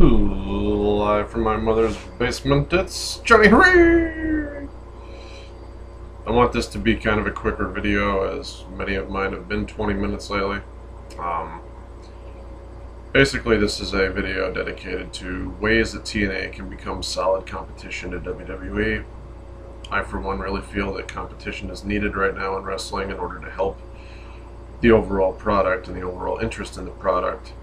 Live from my mother's basement, it's Johnny Hooray! I want this to be kind of a quicker video, as many of mine have been 20 minutes lately. Basically, this is a video dedicated to ways that TNA can become solid competition to WWE. I, for one, really feel that competition is needed right now in wrestling in order to help the overall product and the overall interest in the product.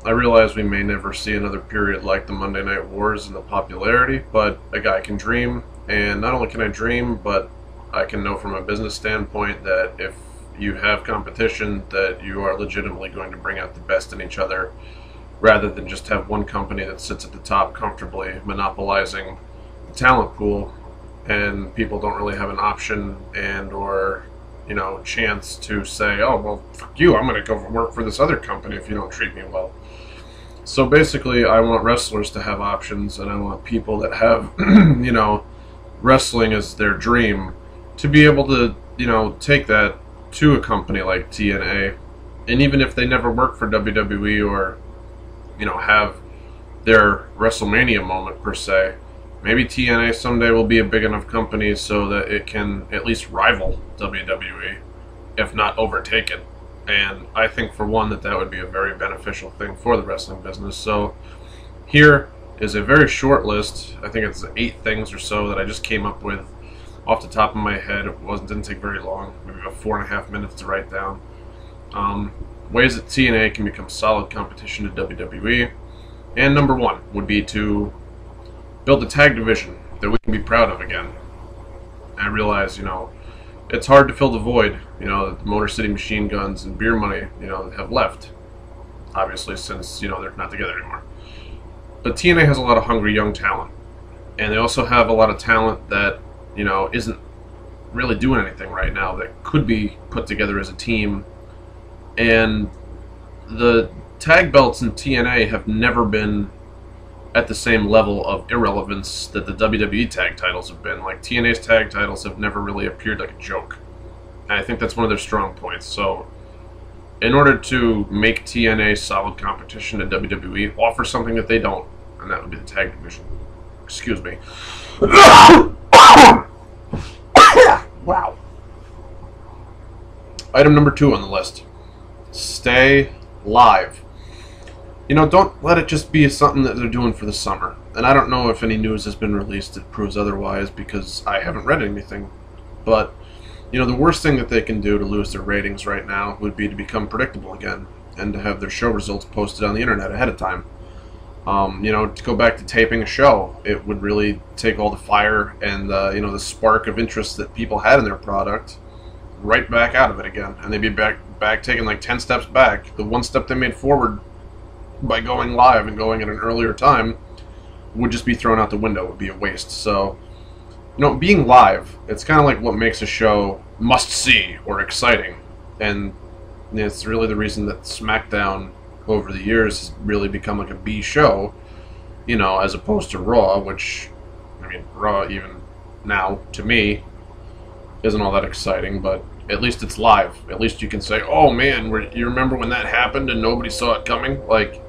I realize we may never see another period like the Monday Night Wars in the popularity, but a guy can dream, and not only can I dream, but I can know from a business standpoint that if you have competition, that you are legitimately going to bring out the best in each other, rather than just have one company that sits at the top comfortably monopolizing the talent pool, and people don't really have an option and or chance to say, oh, well, fuck you, I'm going to go work for this other company if you don't treat me well. So basically, I want wrestlers to have options, and I want people that have, wrestling as their dream to be able to, take that to a company like TNA. And even if they never work for WWE or, have their WrestleMania moment per se, maybe TNA someday will be a big enough company so that it can at least rival WWE, if not overtake it. And I think, for one, that would be a very beneficial thing for the wrestling business. So here is a very short list. I think it's 8 things or so that I just came up with off the top of my head. It didn't take very long, maybe about 4.5 minutes to write down. Ways that TNA can become solid competition to WWE. And number 1 would be to build a tag division that we can be proud of again. I realize, it's hard to fill the void, that the Motor City Machine Guns and Beer Money, have left. Obviously, since, they're not together anymore. But TNA has a lot of hungry young talent. And they also have a lot of talent that, isn't really doing anything right now that could be put together as a team. And the tag belts in TNA have never been at the same level of irrelevance that the WWE tag titles have been. Like, TNA's tag titles have never really appeared like a joke. And I think that's one of their strong points. So, in order to make TNA solid competition to WWE, offer something that they don't, and that would be the tag division. Excuse me. Wow. Item number 2 on the list. Stay live. Don't let it just be something that they're doing for the summer. And I don't know if any news has been released that proves otherwise, because I haven't read anything. But, the worst thing that they can do to lose their ratings right now would be to become predictable again, and to have their show results posted on the internet ahead of time. To go back to taping a show, it would really take all the fire and, the spark of interest that people had in their product right back out of it again. And they'd be back taking like 10 steps back. The one step they made forward by going live and going at an earlier time would just be thrown out the window. It would be a waste. So, being live, it's kind of like what makes a show must-see or exciting. And it's really the reason that SmackDown over the years has really become like a B show, as opposed to Raw, which, Raw even now, to me, isn't all that exciting, but at least it's live. At least you can say, oh man, you remember when that happened and nobody saw it coming? Like,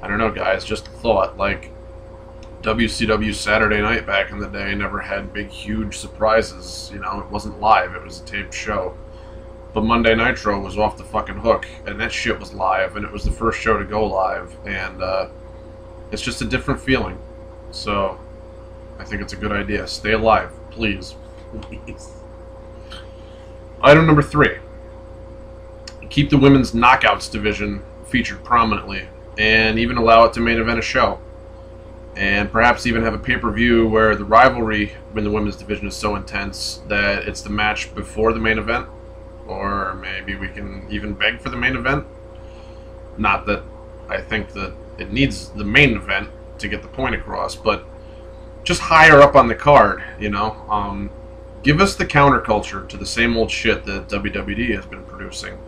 I don't know, guys, just a thought. Like, WCW Saturday Night back in the day never had big, huge surprises. It wasn't live, it was a taped show. But Monday Nitro was off the fucking hook, and that shit was live, and it was the first show to go live, and it's just a different feeling. So, I think it's a good idea. Stay alive, please. Item number 3. Keep the women's knockouts division featured prominently, and even allow it to main event a show. And perhaps even have a pay-per-view where the rivalry in the women's division is so intense that it's the match before the main event. Or maybe we can even beg for the main event. Not that I think that it needs the main event to get the point across, but just higher up on the card, Give us the counterculture to the same old shit that WWE has been producing.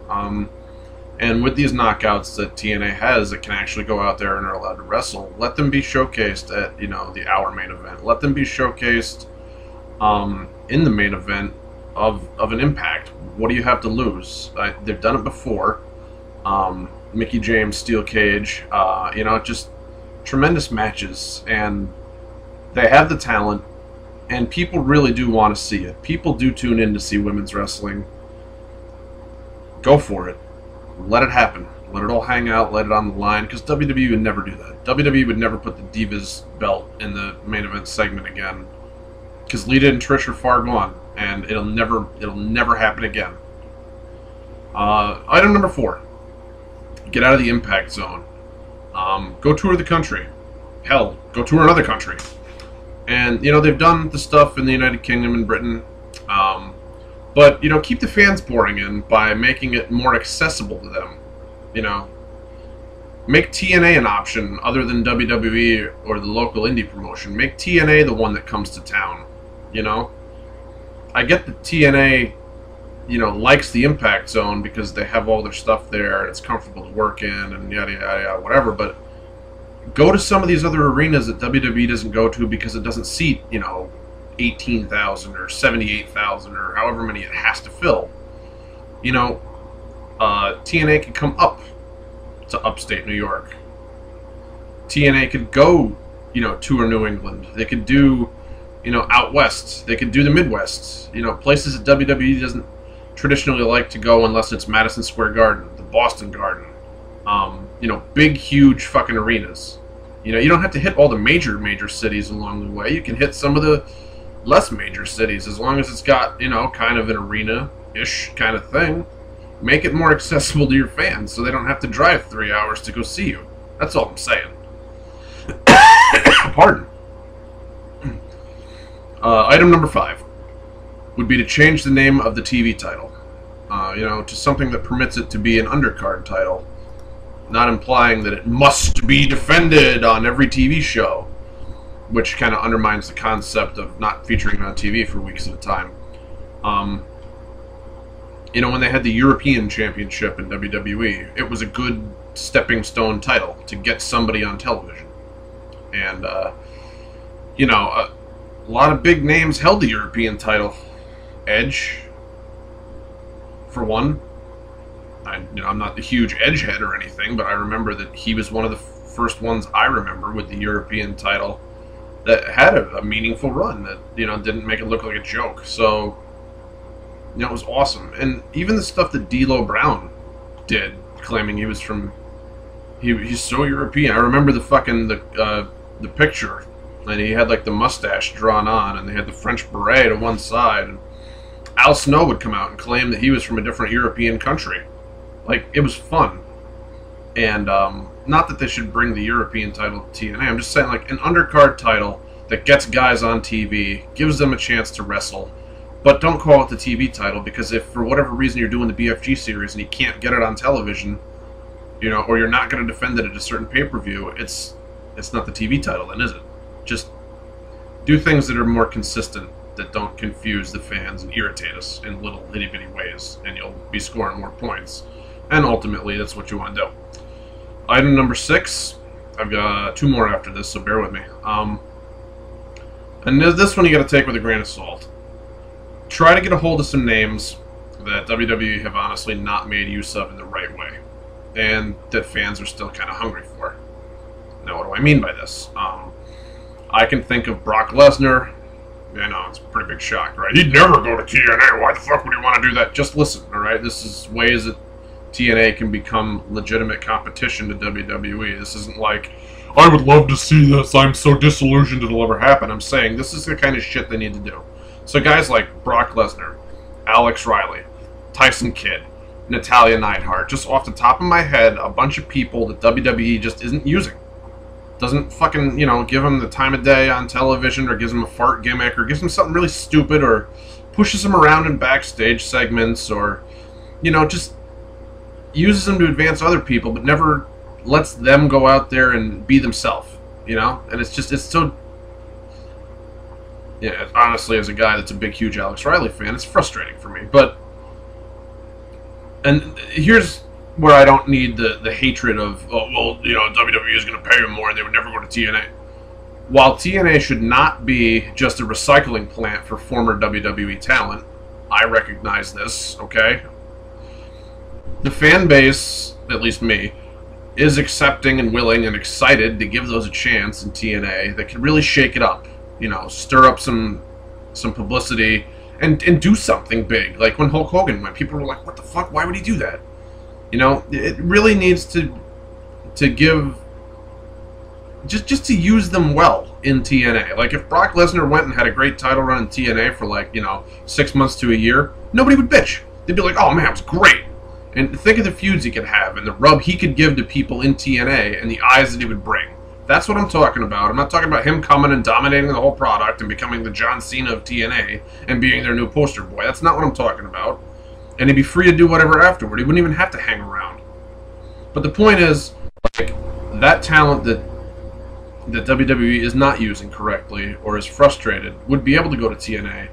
And with these knockouts that TNA has that can actually go out there and are allowed to wrestle, let them be showcased at, the hour main event. Let them be showcased in the main event of an Impact. What do you have to lose? They've done it before. Mickey James steel cage. You know, just tremendous matches, and they have the talent, and people really do want to see it. People do tune in to see women's wrestling. Go for it. Let it happen. Let it all hang out. Let it on the line, because WWE would never do that. WWE would never put the Divas belt in the main event segment again, because Lita and Trish are far gone, and it'll never happen again. Item number 4. Get out of the impact zone. Go tour the country. Hell, go tour another country. And, you know, they've done the stuff in the United Kingdom and Britain. But, you know, keep the fans pouring in by making it more accessible to them. You know, make TNA an option other than WWE or the local indie promotion. Make TNA the one that comes to town, you know? I get that TNA, you know, likes the impact zone because they have all their stuff there and it's comfortable to work in and yada yada yada, whatever, but go to some of these other arenas that WWE doesn't go to because it doesn't seat, you know, 18,000 or 78,000 or however many it has to fill. You know, TNA could come up to upstate New York. TNA could go, you know, tour New England. They could do, you know, out west. They could do the Midwest. You know, places that WWE doesn't traditionally like to go unless it's Madison Square Garden, the Boston Garden. You know, big, huge fucking arenas. You know, you don't have to hit all the major cities along the way. You can hit some of the less major cities as long as it's got, you know, kind of an arena-ish kind of thing. Make it more accessible to your fans so they don't have to drive 3 hours to go see you. That's all I'm saying. Pardon. Item number 5 would be to change the name of the TV title. You know, to something that permits it to be an undercard title, not implying that it must be defended on every TV show, which kind of undermines the concept of not featuring it on TV for weeks at a time. You know, when they had the European Championship in WWE, it was a good stepping stone title to get somebody on television. And, you know, a lot of big names held the European title. Edge, for one. You know, I'm not the huge Edge head or anything, but I remember that he was one of the first ones I remember with the European title that had a meaningful run that, you know, didn't make it look like a joke. So, you know, it was awesome. And even the stuff that D'Lo Brown did, claiming he was from, he's so European. I remember the fucking, the picture, and he had like the mustache drawn on, and they had the French beret to one side, and Al Snow would come out and claim that he was from a different European country. Like, it was fun. And, not that they should bring the European title to TNA, I'm just saying, like, an undercard title that gets guys on TV, gives them a chance to wrestle, but don't call it the TV title, because if for whatever reason you're doing the BFG series and you can't get it on television, you know, or you're not going to defend it at a certain pay-per-view, it's not the TV title then, is it? Just do things that are more consistent, that don't confuse the fans and irritate us in little itty-bitty ways, and you'll be scoring more points. And ultimately, that's what you want to do. Item number 6. I've got 2 more after this, so bear with me. And this one you got to take with a grain of salt. Try to get a hold of some names that WWE have honestly not made use of in the right way, and that fans are still kind of hungry for. Now, what do I mean by this? I can think of Brock Lesnar. I know, it's a pretty big shock, right? He'd never go to TNA. Why the fuck would he want to do that? Just listen, alright? This is ways that TNA can become legitimate competition to WWE. This isn't like, I would love to see this, I'm so disillusioned it'll ever happen. I'm saying this is the kind of shit they need to do. So guys like Brock Lesnar, Alex Riley, Tyson Kidd, Natalya Neidhart, just off the top of my head, a bunch of people that WWE just isn't using. Doesn't fucking, you know, give them the time of day on television, or gives them a fart gimmick, or gives them something really stupid, or pushes them around in backstage segments, or, you know, just uses them to advance other people, but never lets them go out there and be themselves, you know? And it's just, it's so... Yeah, honestly, as a guy that's a big, huge Alex Riley fan, it's frustrating for me, but... And here's where I don't need the hatred of, oh, well, you know, WWE is going to pay them more and they would never go to TNA. While TNA should not be just a recycling plant for former WWE talent, I recognize this, okay? The fan base, at least me, is accepting and willing and excited to give those a chance in TNA, that can really shake it up, you know, stir up some publicity and do something big. Like when Hulk Hogan went, people were like, what the fuck, why would he do that? You know, it really needs to give, just to use them well in TNA. Like if Brock Lesnar went and had a great title run in TNA for like, you know, 6 months to a year, nobody would bitch. They'd be like, oh man, it was great. And think of the feuds he could have and the rub he could give to people in TNA and the eyes that he would bring. That's what I'm talking about. I'm not talking about him coming and dominating the whole product and becoming the John Cena of TNA and being their new poster boy. That's not what I'm talking about. And he'd be free to do whatever afterward. He wouldn't even have to hang around. But the point is, like, that talent that WWE is not using correctly or is frustrated would be able to go to TNA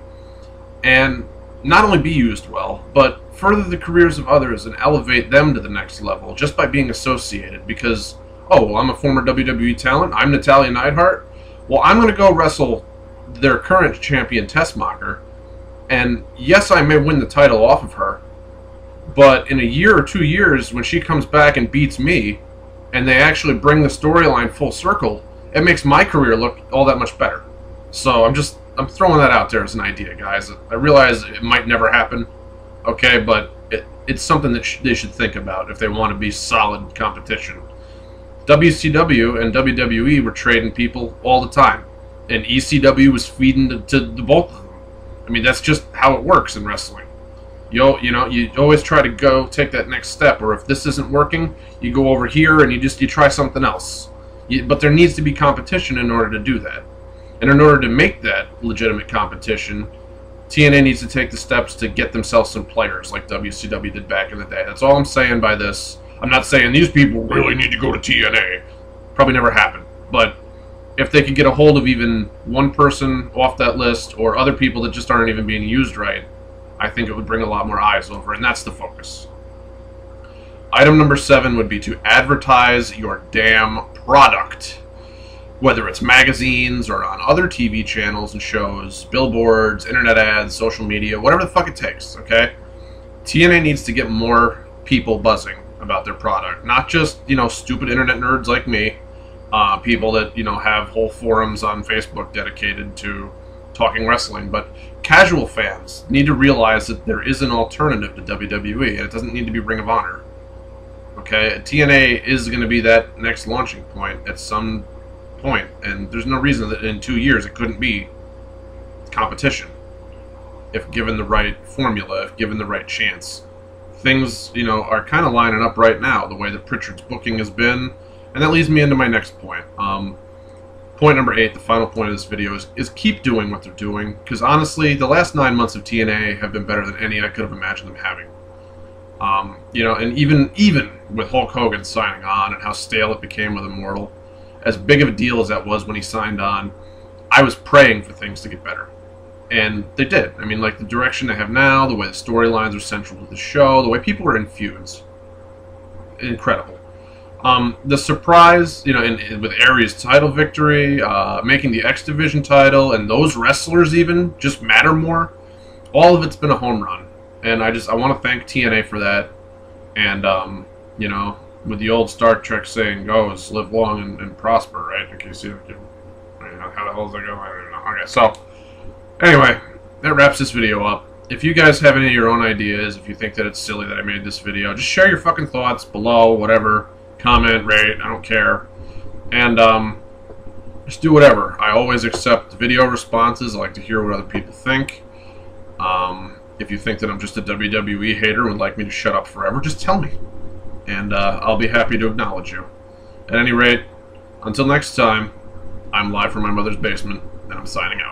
and not only be used well, but further the careers of others and elevate them to the next level just by being associated. Because, oh, well, I'm a former WWE talent, I'm Natalya Neidhart, well, I'm going to go wrestle their current champion Tessmacher, and yes, I may win the title off of her, but in a year or 2 years, when she comes back and beats me, and they actually bring the storyline full circle, it makes my career look all that much better. So I'm throwing that out there as an idea, guys. I realize it might never happen, okay, but it's something that they should think about if they want to be solid competition. WCW and WWE were trading people all the time, and ECW was feeding to the both of them. I mean, that's just how it works in wrestling. You know, you always try to take that next step, or if this isn't working, you go over here and you try something else. But there needs to be competition in order to do that. And in order to make that legitimate competition, TNA needs to take the steps to get themselves some players like WCW did back in the day. That's all I'm saying by this. I'm not saying these people really need to go to TNA. Probably never happened. But if they could get a hold of even one person off that list or other people that just aren't even being used right, I think it would bring a lot more eyes over, and that's the focus. Item number 7 would be to advertise your damn product. Whether it's magazines or on other TV channels and shows, billboards, internet ads, social media, whatever the fuck it takes, okay? TNA needs to get more people buzzing about their product. Not just, you know, stupid internet nerds like me, people that, you know, have whole forums on Facebook dedicated to talking wrestling, but casual fans need to realize that there is an alternative to WWE, and it doesn't need to be Ring of Honor. Okay, TNA is going to be that next launching point at some point, and there's no reason that in 2 years it couldn't be competition if given the right formula, if given the right chance. Things, you know, are kind of lining up right now, the way that Pritchard's booking has been, and that leads me into my next point. Point number 8, the final point of this video, is keep doing what they're doing, because honestly, the last 9 months of TNA have been better than any I could have imagined them having. You know, and even with Hulk Hogan signing on and how stale it became with Immortal, as big of a deal as that was when he signed on, I was praying for things to get better. And they did. I mean, like the direction they have now, the way the storylines are central to the show, the way people are in feuds. Incredible. The surprise, you know, with Aries' title victory, making the X Division title, and those wrestlers even just matter more. All of it's been a home run. And I want to thank TNA for that. And, you know, with the old Star Trek saying goes, live long and prosper, right? Okay, see, how the hell does that go? I don't know. Okay, so, anyway, that wraps this video up. If you guys have any of your own ideas, if you think that it's silly that I made this video, just share your fucking thoughts below, whatever. Comment, rate, I don't care. And, just do whatever. I always accept video responses. I like to hear what other people think. If you think that I'm just a WWE hater and would like me to shut up forever, just tell me. And I'll be happy to acknowledge you. At any rate, until next time, I'm live from my mother's basement, and I'm signing out.